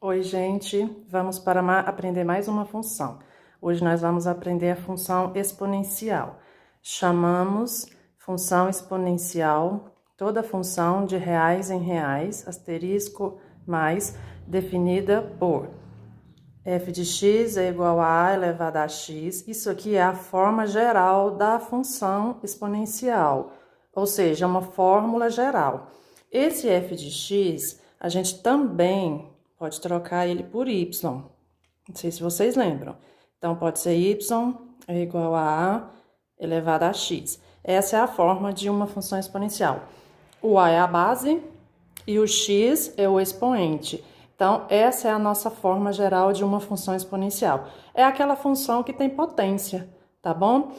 Oi, gente! Vamos para aprender mais uma função. Hoje nós vamos aprender a função exponencial. Chamamos função exponencial toda função de reais em reais, asterisco mais, definida por f de x é igual a elevado a x. Isso aqui é a forma geral da função exponencial, ou seja, uma fórmula geral. Esse f de x, a gente também pode trocar ele por y. Não sei se vocês lembram. Então, pode ser y é igual a elevado a x. Essa é a forma de uma função exponencial. O a é a base e o x é o expoente. Então, essa é a nossa forma geral de uma função exponencial. É aquela função que tem potência, tá bom?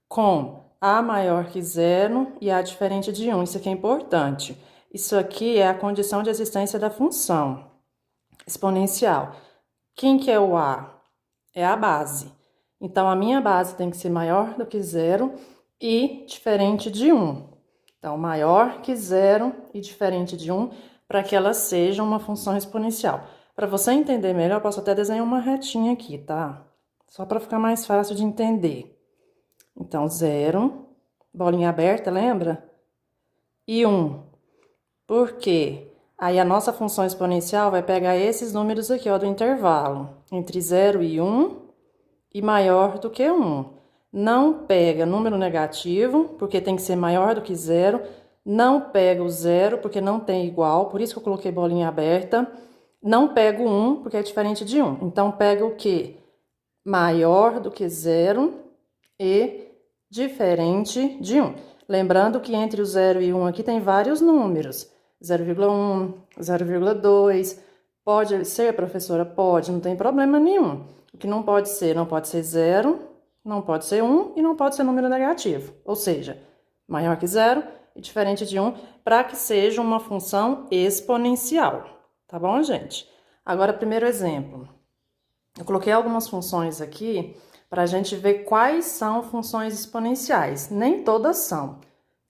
Com a maior que zero e a diferente de 1. Isso aqui é importante. Isso aqui é a condição de existência da função exponencial. Quem que é o a? É a base. Então, a minha base tem que ser maior do que zero e diferente de 1. Então, maior que zero e diferente de 1, para que ela seja uma função exponencial. Para você entender melhor, eu posso até desenhar uma retinha aqui, tá? Só para ficar mais fácil de entender. Então, 0, bolinha aberta, lembra? E 1. Por quê? Aí a nossa função exponencial vai pegar esses números aqui, ó, do intervalo, entre 0 e 1 e maior do que 1. Não pega número negativo, porque tem que ser maior do que 0. Não pega o 0, porque não tem igual, por isso que eu coloquei bolinha aberta. Não pega o 1, porque é diferente de 1. Então, pega o quê? Maior do que 0 e diferente de 1. Lembrando que entre o 0 e 1 aqui tem vários números. 0,1, 0,2. Pode ser, professora? Pode, não tem problema nenhum. O que não pode ser 0, não pode ser 1 e não pode ser número negativo. Ou seja, maior que 0 e diferente de 1, para que seja uma função exponencial. Tá bom, gente? Agora, primeiro exemplo. Eu coloquei algumas funções aqui para a gente ver quais são funções exponenciais. Nem todas são,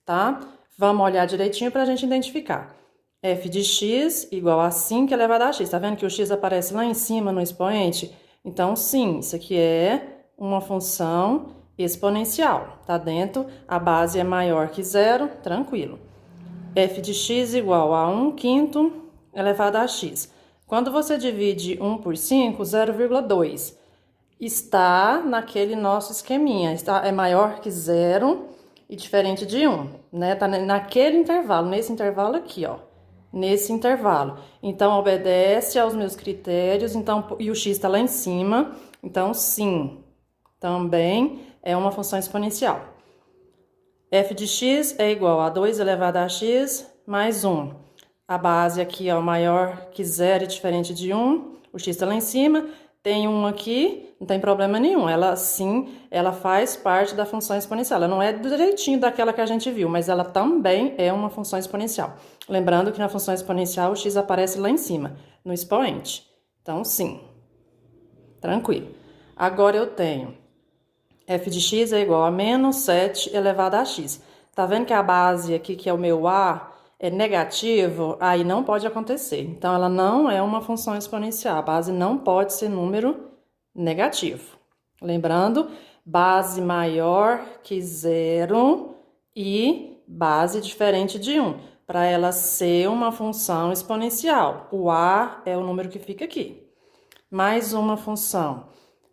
tá? Vamos olhar direitinho para a gente identificar. F de x igual a 5 elevado a x. Tá vendo que o x aparece lá em cima no expoente? Então, sim, isso aqui é uma função exponencial. Tá dentro, a base é maior que 0, tranquilo. F de x igual a 1/5 elevado a x. Quando você divide 1 por 5, 0,2. Está naquele nosso esqueminha. É maior que 0 e diferente de 1, né? Tá naquele intervalo, nesse intervalo aqui, ó. Nesse intervalo. Então, obedece aos meus critérios, então, e o x está lá em cima, então, sim, também é uma função exponencial. F de x é igual a 2 elevado a x mais 1. A base aqui é maior que 0 e diferente de 1, o x está lá em cima, tem 1 aqui, não tem problema nenhum. Ela, sim, ela faz parte da função exponencial. Ela não é direitinho daquela que a gente viu, mas ela também é uma função exponencial. Lembrando que na função exponencial o x aparece lá em cima, no expoente. Então, sim. Tranquilo. Agora eu tenho f de x é igual a menos 7 elevado a x. Tá vendo que a base aqui, que é o meu a, é negativo? Aí não pode acontecer. Então, ela não é uma função exponencial. A base não pode ser número negativo. Lembrando, base maior que 0 e base diferente de 1. Para ela ser uma função exponencial. O a é o número que fica aqui. Mais uma função.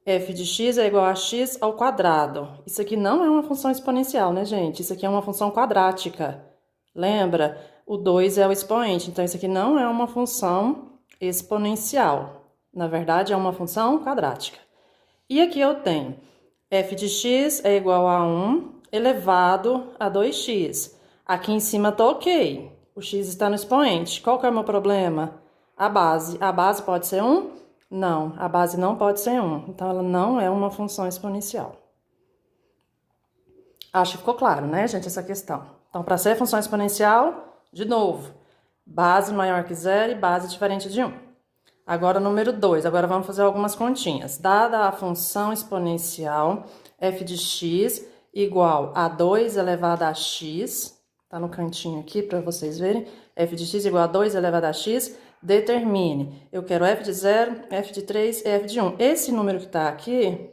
F de x é igual a x ao quadrado. Isso aqui não é uma função exponencial, né, gente? Isso aqui é uma função quadrática. Lembra? O 2 é o expoente, então isso aqui não é uma função exponencial. Na verdade, é uma função quadrática. E aqui eu tenho f de x é igual a 1 elevado a 2x. Aqui em cima tá ok. O x está no expoente. Qual que é o meu problema? A base. A base pode ser 1? Não, a base não pode ser 1. Então, ela não é uma função exponencial. Acho que ficou claro, né, gente, essa questão. Então, para ser função exponencial, de novo, base maior que 0 e base diferente de 1. Agora, número 2. Agora, vamos fazer algumas continhas. Dada a função exponencial f de x igual a 2 elevado a x, tá no cantinho aqui para vocês verem, f de x igual a 2 elevado a x, Determine. Eu quero f de 0, f de 3 e f de 1. Esse número que está aqui,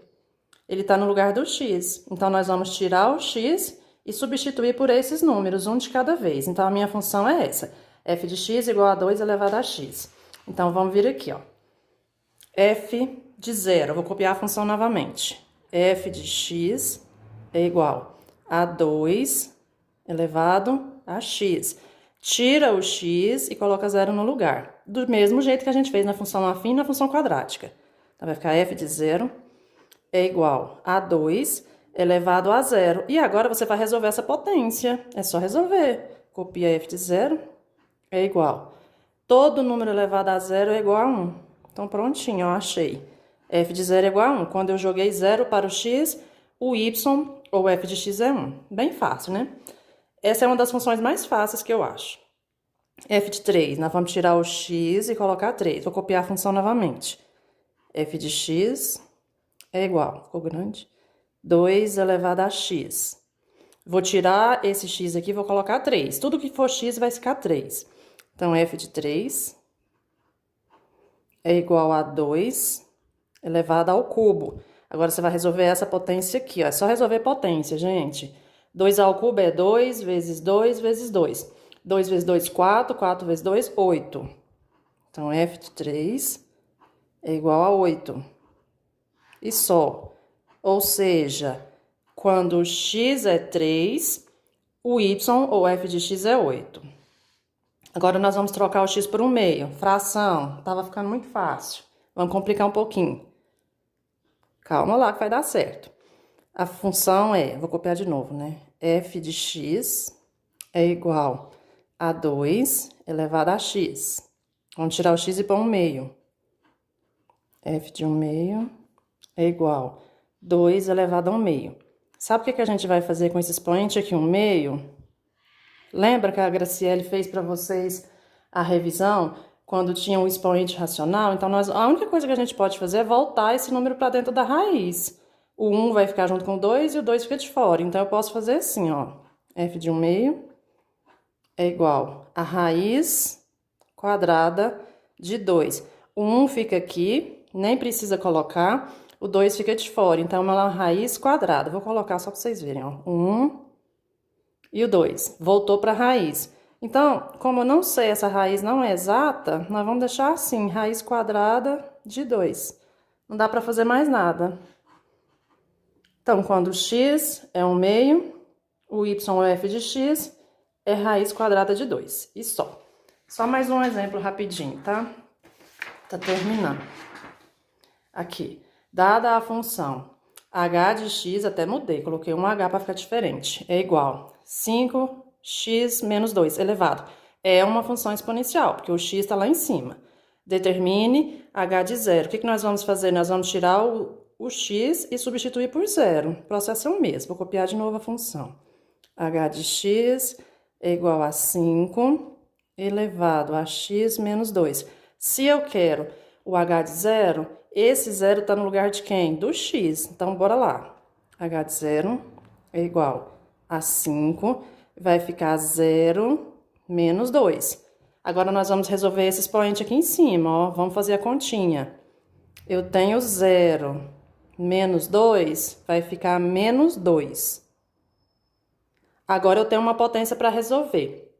ele está no lugar do x. Então, nós vamos tirar o x e substituir por esses números, um de cada vez. Então, a minha função é essa. F de x igual a 2 elevado a x. Então, vamos vir aqui, ó. F de 0, eu vou copiar a função novamente. F de x é igual a 2 elevado a x. Tira o x e coloca 0 no lugar. Do mesmo jeito que a gente fez na função afim e na função quadrática. Então, vai ficar f de 0 é igual a 2 elevado a 0. E agora você vai resolver essa potência. É só resolver. Copia f de 0 é igual. Todo número elevado a 0 é igual a 1. Então, prontinho, ó, achei. F de 0 é igual a 1. Quando eu joguei 0 para o x, o y, ou f de x, é 1. Bem fácil, né? Essa é uma das funções mais fáceis que eu acho. F de 3, nós vamos tirar o x e colocar 3. Vou copiar a função novamente. F de x é igual, ficou grande, 2 elevado a x. Vou tirar esse x aqui e vou colocar 3. Tudo que for x vai ficar 3. Então, f de 3 é igual a 2 elevado ao cubo. Agora, você vai resolver essa potência aqui, ó. É só resolver potência, gente. 2 ao cubo é 2 vezes 2 vezes 2. 2 vezes 2, 4. 4 vezes 2, 8. Então, f de 3 é igual a 8. E só. Ou seja, quando o x é 3, o y, ou f de x, é 8. Agora, nós vamos trocar o x por um meio. Fração. Tava ficando muito fácil. Vamos complicar um pouquinho. Calma lá que vai dar certo. A função é, vou copiar de novo, né? F de x é igual a 2 elevado a x. Vamos tirar o x e pôr um meio. F de 1 meio é igual a 2 elevado a 1 meio. Sabe o que a gente vai fazer com esse expoente aqui, 1 meio? Lembra que a Graciele fez para vocês a revisão quando tinha um expoente racional? Então, a única coisa que a gente pode fazer é voltar esse número para dentro da raiz. O 1 vai ficar junto com o 2 e o 2 fica de fora. Então, eu posso fazer assim, ó. F de 1 meio é igual a raiz quadrada de 2. O 1 fica aqui, nem precisa colocar. O 2 fica de fora. Então, é uma raiz quadrada. Vou colocar só para vocês verem, ó. O 1 e o 2. Voltou para a raiz. Então, como eu não sei, essa raiz não é exata, nós vamos deixar assim, raiz quadrada de 2. Não dá para fazer mais nada. Então, quando o x é 1 meio, o y ou f de x é raiz quadrada de 2. E só. Só mais um exemplo rapidinho, tá? Tá terminando. Aqui. Dada a função h de x, até mudei, coloquei um h para ficar diferente, é igual a 5x menos 2 elevado. É uma função exponencial, porque o x está lá em cima. Determine h de 0. O que nós vamos fazer? Nós vamos tirar o x e substituir por 0. O processo é o mesmo. Vou copiar de novo a função. h de x é igual a 5 elevado a x menos 2. Se eu quero o h de 0, esse 0 está no lugar de quem? Do x. Então, bora lá. h de 0 é igual a 5, vai ficar 0 menos 2. Agora, nós vamos resolver esse expoente aqui em cima, ó. Vamos fazer a continha. Eu tenho 0 menos 2, vai ficar menos 2. Agora, eu tenho uma potência para resolver.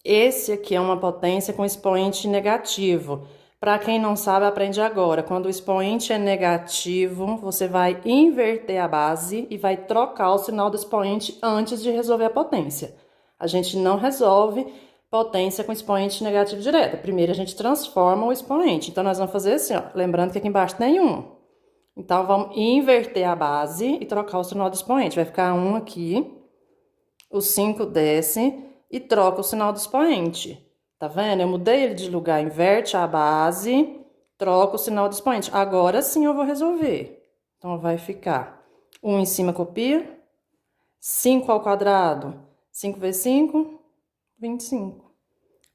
Esse aqui é uma potência com expoente negativo. Para quem não sabe, aprende agora. Quando o expoente é negativo, você vai inverter a base e vai trocar o sinal do expoente antes de resolver a potência. A gente não resolve potência com expoente negativo direto. Primeiro, a gente transforma o expoente. Então, nós vamos fazer assim, ó. Lembrando que aqui embaixo tem 1. Então, vamos inverter a base e trocar o sinal do expoente. Vai ficar 1 aqui, o 5 desce e troca o sinal do expoente. Tá vendo? Eu mudei ele de lugar, inverte a base, troca o sinal do expoente. Agora sim eu vou resolver. Então, vai ficar 1 em cima, copia. 5 ao quadrado. 5 vezes 5, 25.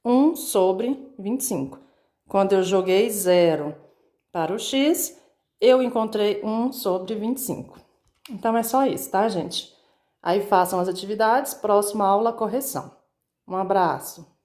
1 sobre 25. Quando eu joguei 0 para o x, eu encontrei 1 sobre 25. Então, é só isso, tá, gente? Aí, façam as atividades. Próxima aula, correção. Um abraço.